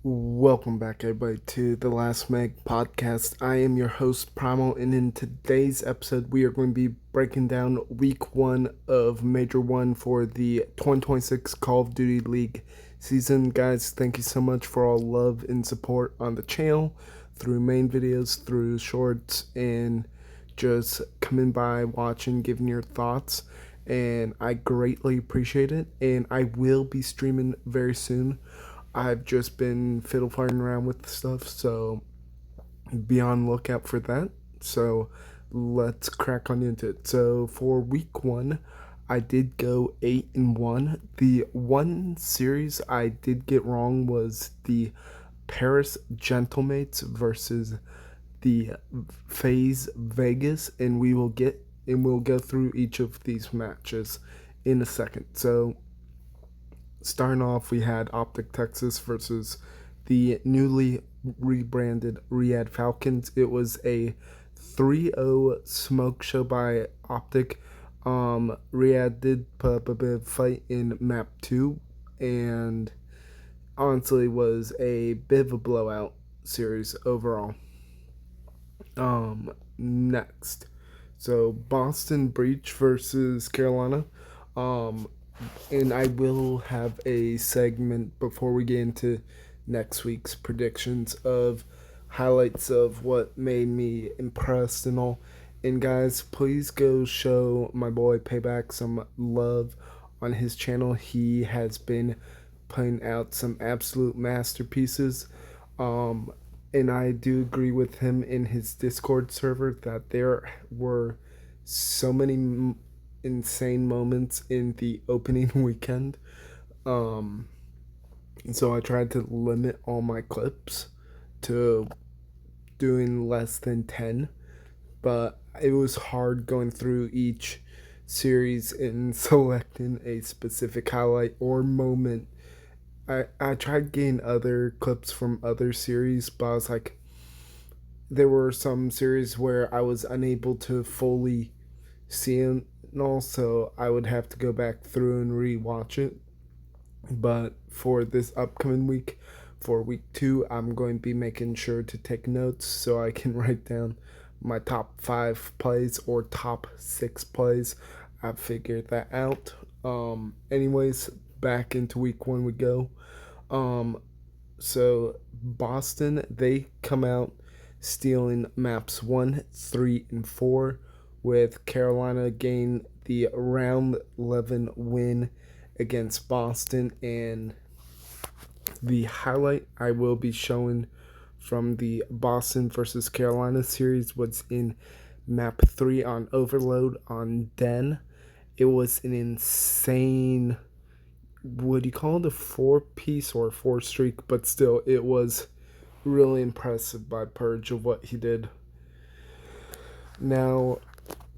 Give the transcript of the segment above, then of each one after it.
Welcome back, everybody, to the Last Meg podcast. I am your host, Primal, and in today's episode, we are going to be breaking down week one of Major One for the 2026 Call of Duty League season. Guys, thank you so much for all love and support on the channel through main videos, through shorts, and just coming by, watching, giving your thoughts. And I greatly appreciate it. And I will be streaming very soon. I've just been fiddle farting around with stuff, so be on lookout for that. So let's crack on into it. So for week one, I did go 8-1. The one series I did get wrong was the Paris Gentlemates versus the FaZe Vegas, and we'll go through each of these matches in a second. So starting off, we had Optic Texas versus the newly rebranded Riyadh Falcons. It was a 3-0 smoke show by Optic. Riyadh did put up a bit of fight in map 2, and honestly was a bit of a blowout series overall. Next. So Boston Breach versus Carolina. Um, and I will have a segment before we get into next week's predictions of highlights of what made me impressed and all. And guys, please go show my boy Payback some love on his channel. He has been putting out some absolute masterpieces. Um, and I do agree with him in his Discord server that there were so many insane moments in the opening weekend. Um, so I tried to limit all my clips to doing less than 10, but it was hard going through each series and selecting a specific highlight or moment. I tried getting other clips from other series, but I was like, there were some series where I was unable to fully see it, and also I would have to go back through and rewatch it. But for this upcoming week, for week two, I'm going to be making sure to take notes so I can write down my top 5 plays or top 6 plays. I've figured that out. Anyways, back into week one we go. Um, so Boston, they come out stealing maps 1, 3, and 4, with Carolina gain the round 11 win against Boston. And the highlight I will be showing from the Boston versus Carolina series was in map 3 on Overload on Den. It was an insane, would you call it a 4-piece or 4 streak, but still, it was really impressive by Purge of what he did. Now,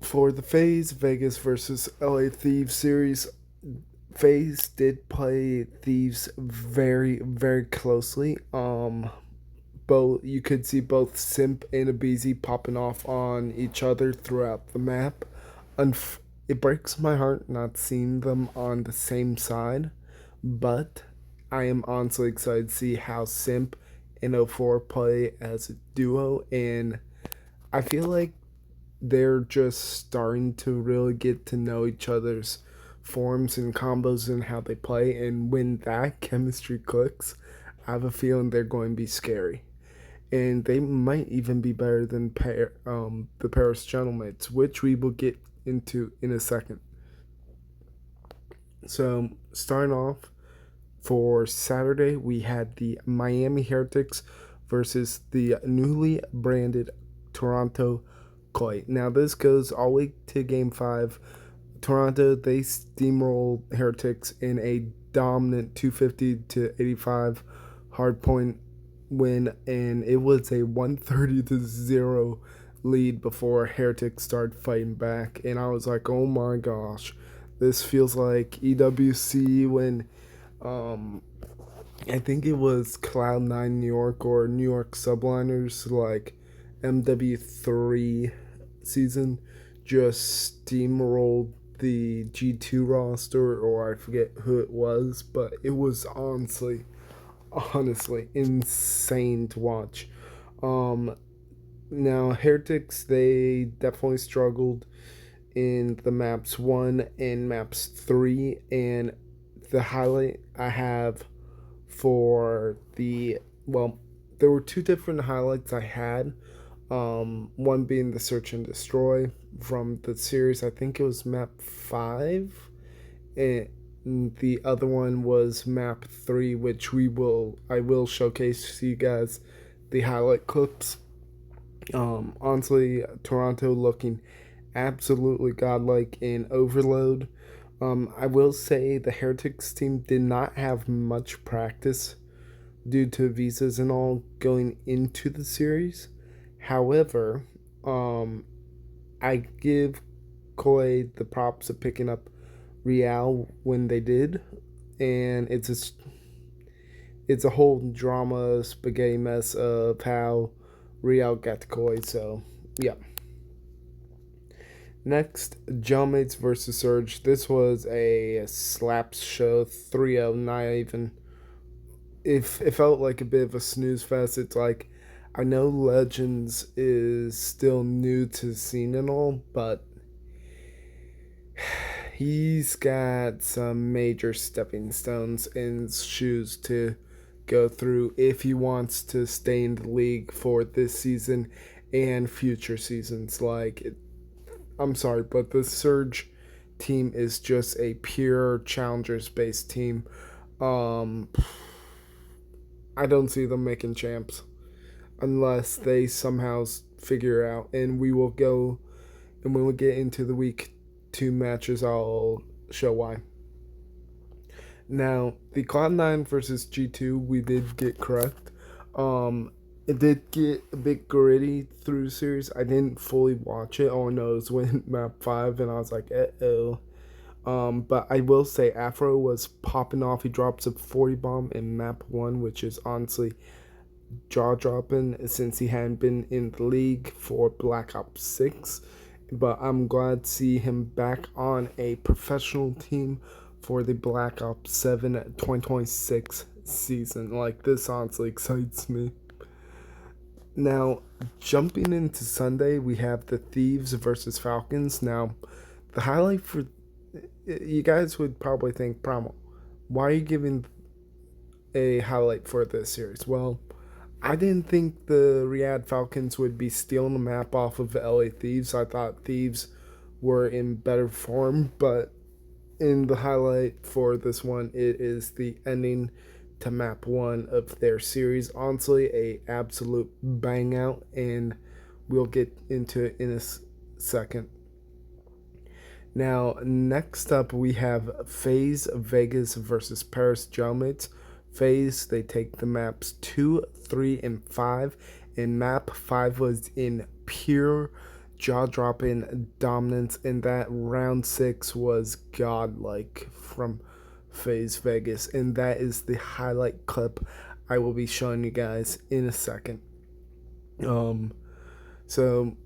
for the FaZe Vegas versus LA Thieves series, FaZe did play Thieves very, very closely. Both, you could see both Simp and aBeZy popping off on each other throughout the map. It breaks my heart not seeing them on the same side, but I am honestly excited to see how Simp and O4 play as a duo, and I feel like they're just starting to really get to know each other's forms and combos and how they play. And when that chemistry clicks, I have a feeling they're going to be scary. And they might even be better than the Paris Gentlemates, which we will get into in a second. So, starting off for Saturday, we had the Miami Heretics versus the newly branded Toronto Koi. Now, this goes all the way to Game 5. Toronto, they steamrolled Heretics in a dominant 250-85 hardpoint win, and it was a 130-0 lead before Heretics started fighting back. And I was like, oh my gosh, this feels like EWC when I think it was Cloud9 New York or New York Subliners, like MW3 season, just steamrolled the G2 roster, or I forget who it was, but it was honestly honestly insane to watch. Um, Now Heretics, they definitely struggled in the maps 1 and maps 3, and the highlight I have for the, well, there were two different highlights I had. One being the search and destroy from the series. I think it was map 5, and the other one was map 3, which I will showcase to you guys the highlight clips. Honestly, Toronto looking absolutely godlike in Overload. I will say the Heretics team did not have much practice due to visas and all going into the series. However, um, I give Koi the props of picking up Real when they did, and it's a whole drama spaghetti mess of how Real got to Koi. So yeah. Next, Gelmates versus Surge. This was a slaps show 3-0, not even. If it felt like a bit of a snooze fest. It's like, I know Legends is still new to the scene and all, but he's got some major stepping stones and shoes to go through if he wants to stay in the league for this season and future seasons. I'm sorry, but the Surge team is just a pure challengers based team. Um, I don't see them making champs unless they somehow figure out. And we will go, and when we get into the week 2 matches, I'll show why. Now, the Cloud9 versus G2, we did get correct. It did get a bit gritty through the series. I didn't fully watch it. All I know is when map 5, and I was like, uh-oh. But I will say Afro was popping off. He drops a 40 bomb in map 1, which is honestly jaw dropping since he hadn't been in the league for Black Ops 6. But I'm glad to see him back on a professional team for the Black Ops 7 2026 season. Like, this honestly excites me. Now, jumping into Sunday, we have the Thieves versus Falcons. Now, the highlight for you guys would probably think, Promo, why are you giving a highlight for this series? Well, I didn't think the Riyadh Falcons would be stealing the map off of LA Thieves. I thought Thieves were in better form, but in the highlight for this one, it is the ending to map 1 of their series. Honestly, a absolute bang out, and we'll get into it in a second. Now, next up, we have FaZe Vegas versus Paris Gelmates. FaZe, they take the maps 2, 3, and 5, and map 5 was in pure jaw-dropping dominance, and that round 6 was godlike from FaZe Vegas, and that is the highlight clip I will be showing you guys in a second. So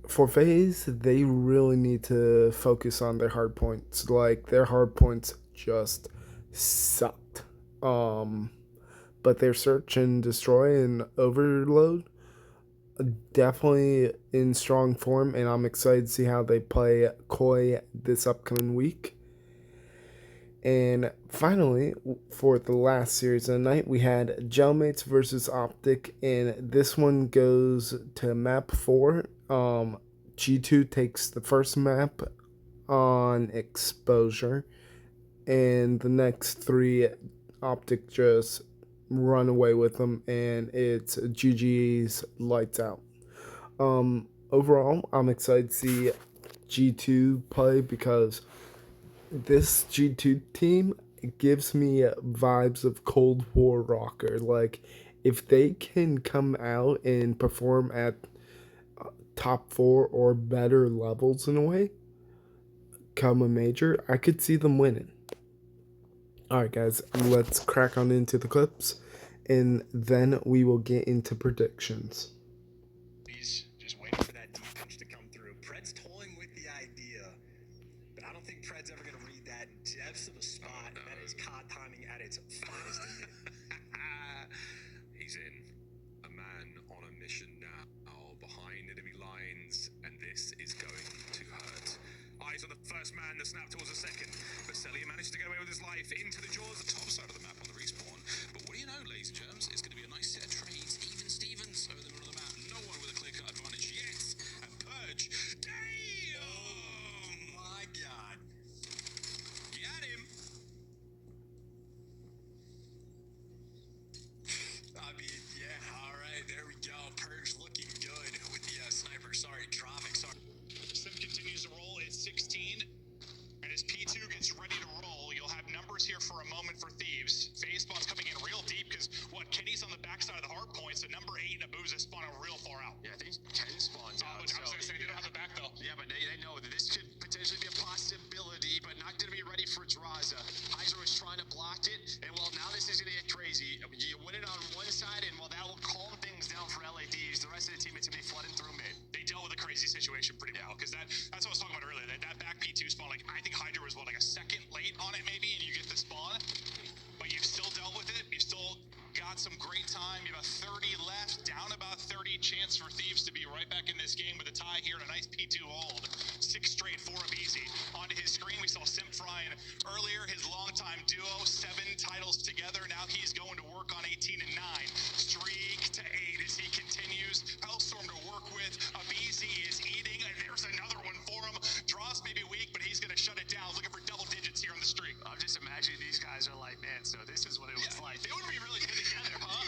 for FaZe, they really need to focus on their hard points. Like, their hard points just sucked. But their search and destroy and overload definitely in strong form, and I'm excited to see how they play Koi this upcoming week. And finally, for the last series of the night, we had Gelmates versus Optic, and this one goes to map 4. G2 takes the first map on exposure, and the next 3, Optic just run away with them, and it's GG's lights out. Overall, I'm excited to see G2 play because this G2 team gives me vibes of Cold War Rocker. Like, if they can come out and perform at top 4 or better levels in a way, come a major, I could see them winning. Alright, guys, let's crack on into the clips, and then we will get into predictions. He's just waiting for that defense to come through. Pred's toying with the idea, but I don't think Pred's ever going to read that depths of a spot. That is COD timing at its finest. first man, the snap towards the second. But Celia managed to get away with his life into the jaws. The top side of the map on the respawn. But what do you know, ladies and germs? It's going to be a nice set of trades. Even Stevens over the middle of the map. No one with a clear-cut advantage yet. And Purge. Damn! Oh my god. Got him. I mean, yeah, all right, there we go. Purge looking good with the sniper. Sorry, dropping. Sorry. Sim continues to roll. It's 16. And as P2 gets ready to roll, you'll have numbers here for a moment for Thieves. Phase spawn's coming in real deep because, Kenny's on the backside of the hard point, so number 8 and Abuza spawn out real far out. Yeah, I think Ken spawns out. I was going to say, they don't have the back, though. Yeah, but they know that this could potentially be a possibility, but not going to be ready for Draza. Hydra was trying to block it, and well, now this is going to get crazy. You win it on one side, and well, that will calm things down for LADs. The rest of the team is going to be flooding through mid. They dealt with a crazy situation pretty well, because that's what I was talking about earlier. That back P2 spawn, like, I think Hydra was, like a second late on it maybe, and you get the spawn. But you've still dealt with it. You've still got some great time. You have a 30 left, down about 30. Chance for Thieves to be right back in this game with a tie here and a nice P2 hold. 6 straight for him easy. Onto his screen, we saw Simp Ryan earlier, his longtime duo, 7 titles together. Now he's going to work on 18 and 9. Streak to 8 as he continues. Hellstorm to work with. Abizi is eating, and there's another one for him. Draws may be weak, but he's going to shut it down. Looking for double digits here on the streak. I'm just imagining these guys are like, man, so this is what it was like. They would be really good together, huh?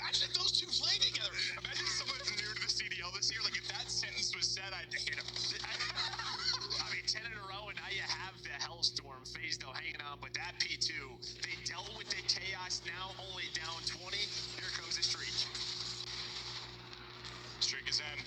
Imagine those two playing together. Imagine someone new to the CDL this year. Like, if that sentence was said, I'd hit him. I mean, 10 in a row, and now you have the Hellstorm phase, though, hanging on. But that P2, they dealt with the chaos, now only down 20. Here comes the streak. Streak is in,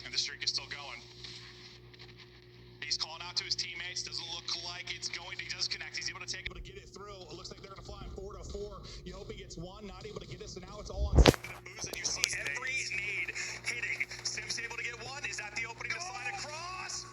and the streak is still going. He's calling out to his teammates. Doesn't look like it's going. He does connect. He's able to take it, but to get it through. It looks like they're going to fly 4 to 4. You hope he gets one. Not able to get it, so now it's all on Booze, and you see every need hitting. Sim's able to get one. Is that the opening to slide across?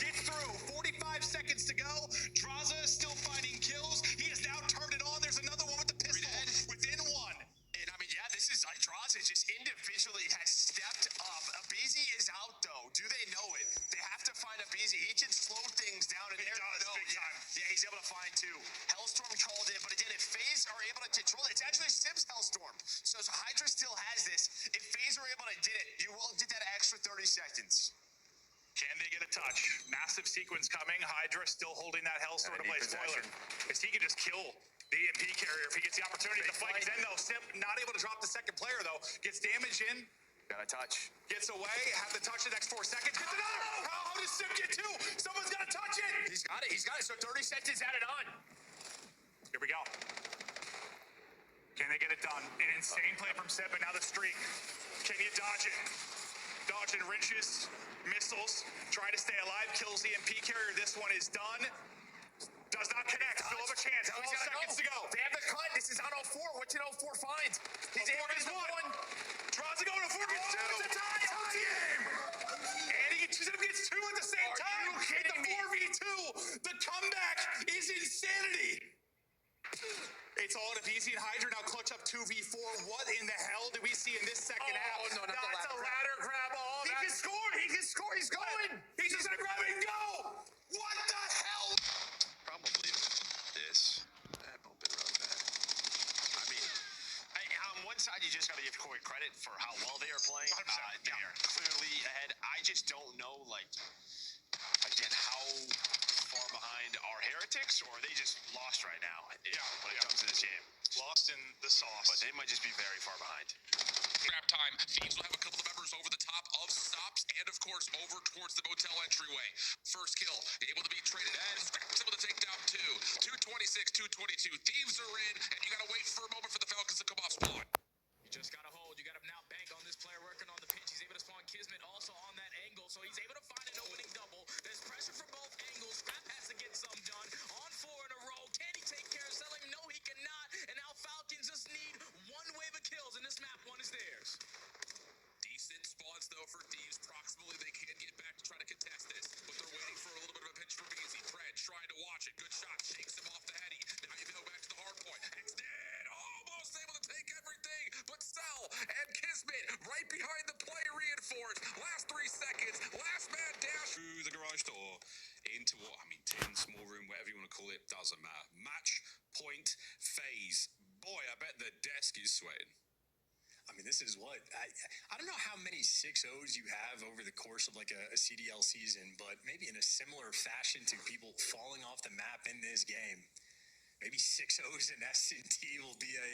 Gets through. 45 seconds to go. Draza is still finding kills. He has now turned it on. There's another one with the pistol within one. And I mean, yeah, this is like Draza just individually has stepped up. Abizi is out though. Do they know it? They have to find Abizi. He can slow things down. And He does, big time. Yeah, he's able to find 2. Hellstorm called it, but again, if FaZe are able to control it, it's actually Sim's Hellstorm. So Hydra still has this. If FaZe are able to get it, you will get that extra 30 seconds. Can they get a touch? Massive sequence coming. Hydra still holding that Hellstorm to play spoiler. Because he can just kill the EMP carrier if he gets the opportunity. The fight is in though. Simp not able to drop the second player though. Gets damage in. Got a touch. Gets away. Have the touch the next 4 seconds. Gets another. How does Simp get 2? Someone's got to touch it. He's got it. So 30 seconds added on. Here we go. Can they get it done? An insane play from Simp, and now the streak. Can you dodge it? Dodging wrenches, missiles, try to stay alive, kills the EMP carrier. This one is done. Does not connect. Still have a chance. 12 seconds to go. They have the cut. This is on 04. What did 04 find? He's able to get one. Draws to go to 4 gets 2. It's a tie. Tie game. And he gets 2 at the same time. You kidding me? 4v2. The comeback is insanity. It's all at Abizi and Hydra now clutch up 2v4. What in the hell do we see in this second half? No, not That's a ladder grab. Oh, he can score. He can score. He's going. He's just gonna grab it and go. What the hell? Probably this. That won't be really bad. I mean, on one side, you just got to give Corey credit for how well they are playing. 100%. They are clearly ahead. I just don't know, like, again, how far behind are Heretics, or are they just lost right now when it comes to this game? Lost in the sauce. But they might just be very far behind. Trap time. Thieves will have a couple of members over the top of stops and, of course, over towards the motel entryway. First kill, able to be traded, and Scraps able to take down 2. 226, 222. Thieves are in, and you got to wait for a moment for the Falcons to come off spawn. You just got to hold. You got to now bank on this player working on the pitch. He's able to spawn Kismet also on that angle, so he's able to find an opening double. There's pressure from both angles. Scrap has to get some done. On 4 in a row. Can he take care of Selim? No, he cannot. And now Falcons just need one wave of kills, and this map 1 is theirs. Decent spawns, though, for Thieves. Proximally, they can get back to try to contest this, but they're waiting for a little bit of a pinch from Easy. Fred trying to watch it. Good shot. Shakes him off the heady. Now you go back to the hard point. It's dead. Almost able to take everything, but Cell and Kiss barraged or into what? I mean, 10, small room, whatever you want to call it, doesn't matter. Match point phase. Boy, I bet the desk is sweating. I mean, this is what I don't know how many 6-0s you have over the course of like a CDL season, but maybe in a similar fashion to people falling off the map in this game, maybe 6-0s in S&T will be a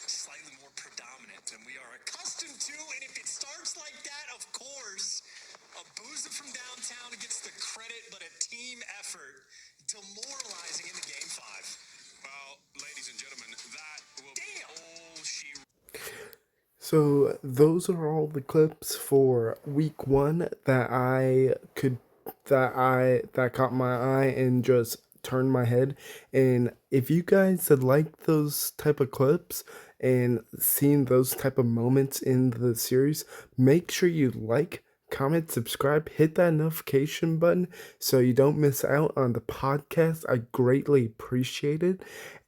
slightly more predominant than we are accustomed to. And if it starts like that, of course, a boozer from downtown gets the credit, but a team effort demoralizing into Game 5. Well, ladies and gentlemen, that will be all she. So those are all the clips for week 1 that caught my eye and just turned my head. And if you guys had liked those type of clips and seen those type of moments in the series, make sure you like, comment, subscribe, hit that notification button so you don't miss out on the podcast. I greatly appreciate it.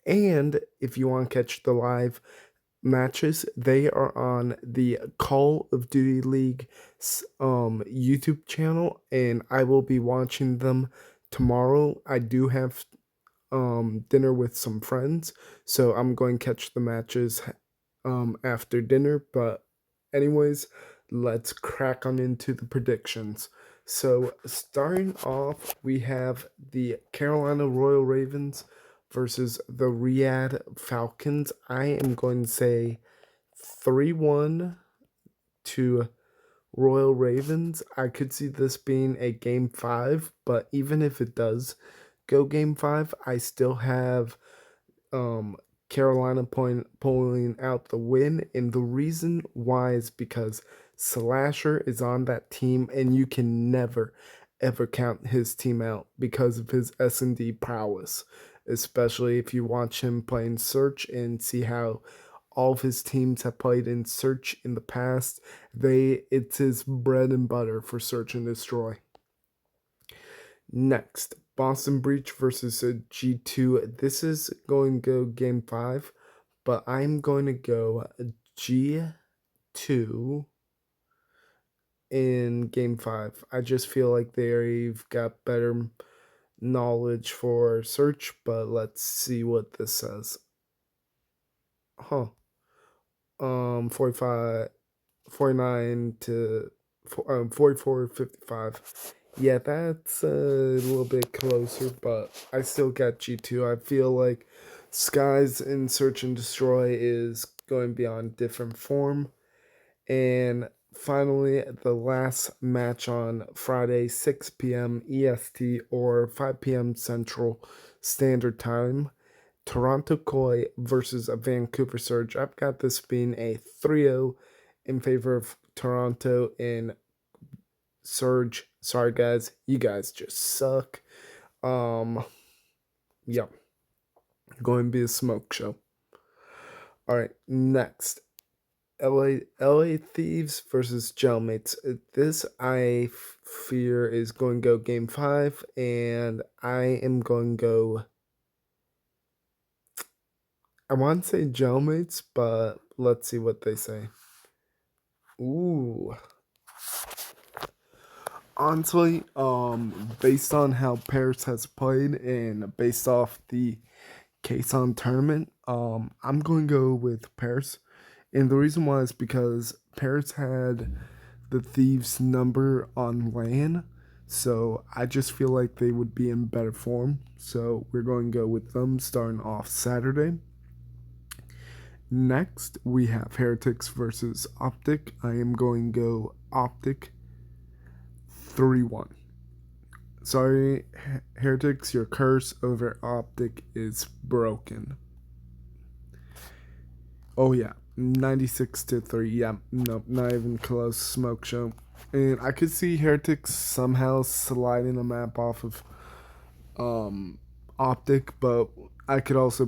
And if you want to catch the live matches, they are on the Call of Duty League YouTube channel, and I will be watching them tomorrow. I do have dinner with some friends, so I'm going to catch the matches after dinner. But anyways, let's crack on into the predictions. So starting off, we have the Carolina Royal Ravens versus the Riyadh Falcons. I am going to say 3-1 to Royal Ravens. I could see this being a Game 5, but even if it does go Game 5, I still have Carolina pulling out the win. And the reason why is because Slasher is on that team, and you can never, ever count his team out because of his S&D prowess, especially if you watch him play in Search and see how all of his teams have played in Search in the past. It's his bread and butter for Search and Destroy. Next, Boston Breach versus G2. This is going to go Game 5, but I'm going to go G2 in Game 5. I just feel like they've got better knowledge for Search, but let's see what this says. 49 to 44, 55. Yeah, that's a little bit closer, but I still got G2. I feel like Skies in Search and Destroy is going to be on different form. And finally, the last match on Friday, 6 p.m. EST or 5 p.m. Central Standard Time, Toronto Koi versus Vancouver Surge. I've got this being a 3-0 in favor of Toronto, and Surge, sorry guys, you guys just suck. Yeah, going to be a smoke show. Alright, next, LA Thieves versus Gelmates. This, I fear, is going to go Game 5, and I am going to go, I want to say Gelmates, but let's see what they say. Ooh. Honestly, based on how Paris has played and based off the Kason tournament, I'm going to go with Paris. And the reason why is because Paris had the Thieves' number on LAN, so I just feel like they would be in better form. So we're going to go with them starting off Saturday. Next, we have Heretics versus Optic. I am going to go Optic 3-1. Sorry, Heretics, your curse over Optic is broken. Oh yeah, 96-3. Yeah, nope, not even close. Smoke show. And I could see Heretics somehow sliding the map off of Optic, but I could also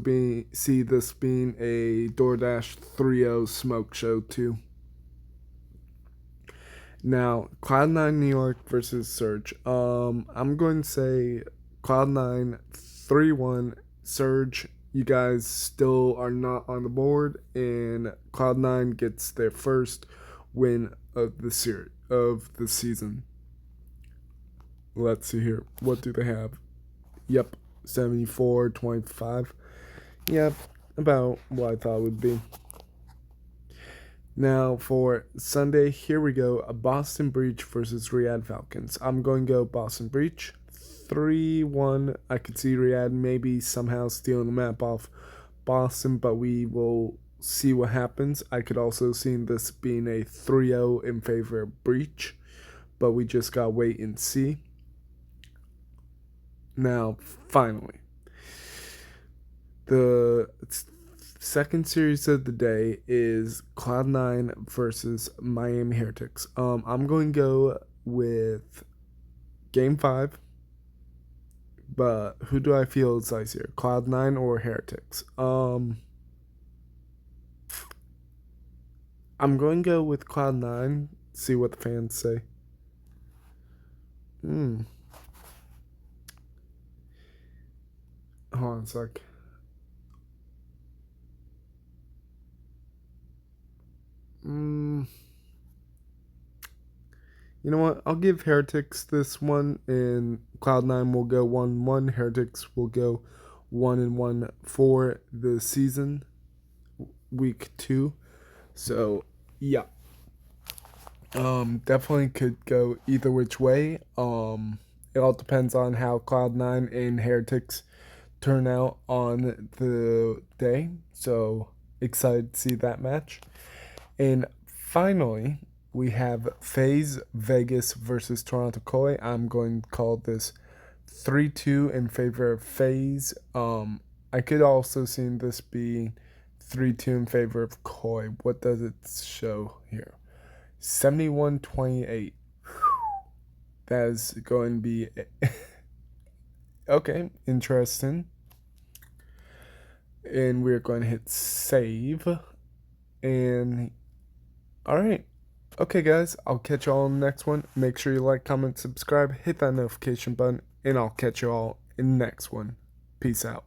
see this being a DoorDash 3-0 smoke show too. Now, Cloud9 New York versus Surge. I'm going to say Cloud9 3-1. Surge, you guys still are not on the board, and Cloud9 gets their first win of the season. Let's see here. What do they have? Yep, 74-25. Yep, about what I thought it would be. Now for Sunday, here we go. A Boston Breach versus Riyadh Falcons. I'm going to go Boston Breach. 3-1. I could see Riyadh maybe somehow stealing the map off Boston, but we will see what happens. I could also see this being a 3-0 in favor of Breach, but we just got to wait and see. Now, finally, the second series of the day is Cloud9 versus Miami Heretics. I'm going to go with Game 5, but who do I feel is icier, Cloud9 or Heretics? I'm going to go with Cloud9, see what the fans say. Hold on a sec. You know what? I'll give Heretics this one, and Cloud9 will go 1-1. Heretics will go 1-1 for the season, week 2. So, yeah. Definitely could go either which way. It all depends on how Cloud9 and Heretics turn out on the day. So, excited to see that match. And finally, we have FaZe Vegas versus Toronto Koi. I'm going to call this 3-2 in favor of FaZe. I could also see this being 3-2 in favor of Koi. What does it show here? 71-28. That is going to be okay, interesting. And we're going to hit save. And alright. Okay, guys, I'll catch you all in the next one. Make sure you like, comment, subscribe, hit that notification button, and I'll catch you all in the next one. Peace out.